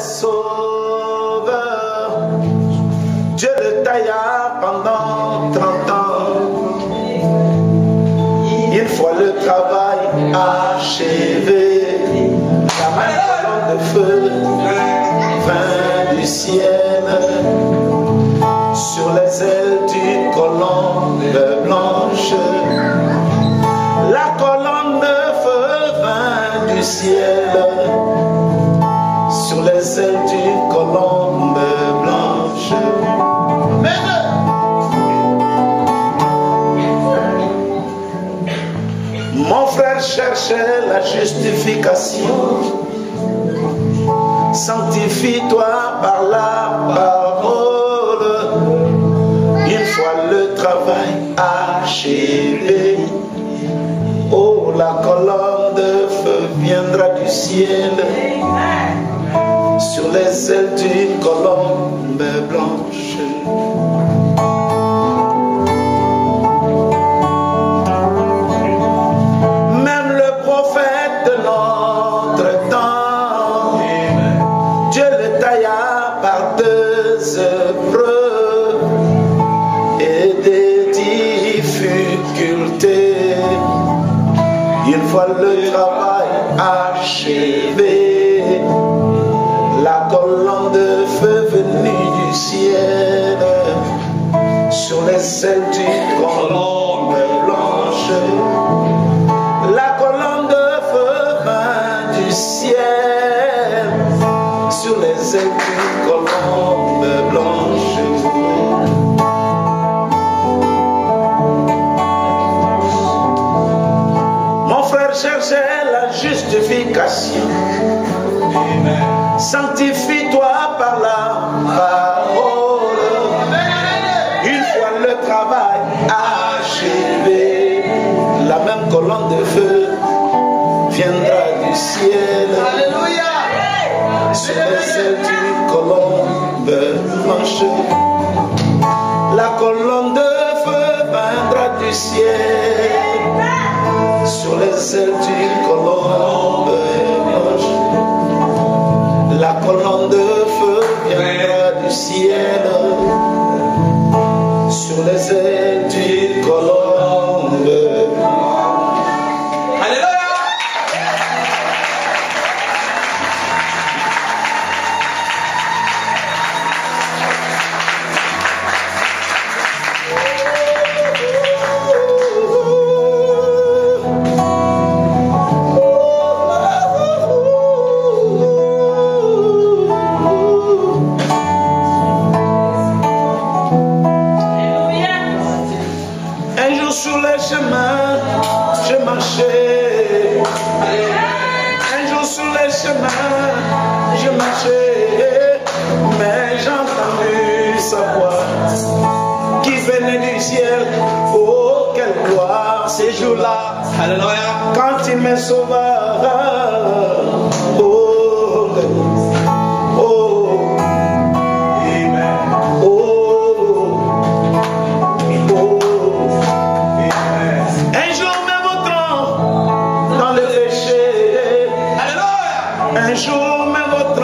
sauveur. Dieu le tailla pendant 30 ans. Une fois le travail achevé, la même colonne de feu vint du ciel. Sur les ailes d'une colombe blanche, la colonne de feu vint du ciel. Sur les ailes d'une colombe blanche. Mon frère cherchait la justification. Sanctifie-toi par la parole. Une fois le travail achevé, oh, la colonne de feu viendra du ciel. Sur les ailes d'une colombe blanche. Même le prophète de notre temps, Dieu le tailla par 2 œuvres et des difficultés. Une fois le travail achevé, la colonne de feu venue du ciel, sur les ailes d'une colombe blanche. La colonne de feu vint du ciel, sur les ailes d'une colombe blanche. Mon frère cherchait la justification. Sanctifie-toi par la parole. Une fois le travail achevé, la même colonne de feu viendra du ciel. Alléluia. Sur les ailes d'une colombe blanche. La colonne de feu viendra du ciel. Sur les ailes d'une colombe blanche. La colonne de feu viendra du ciel, sur les ailes d'une colombe. Alléluia! Sur les chemins, je marchais. Un jour sur les chemins, je marchais. Mais j'ai entendu sa voix qui venait du ciel. Oh, quelle gloire ces jours-là. Alléluia. Quand il me sauva. Oh, oh, amen. Oh. Un jour, même votre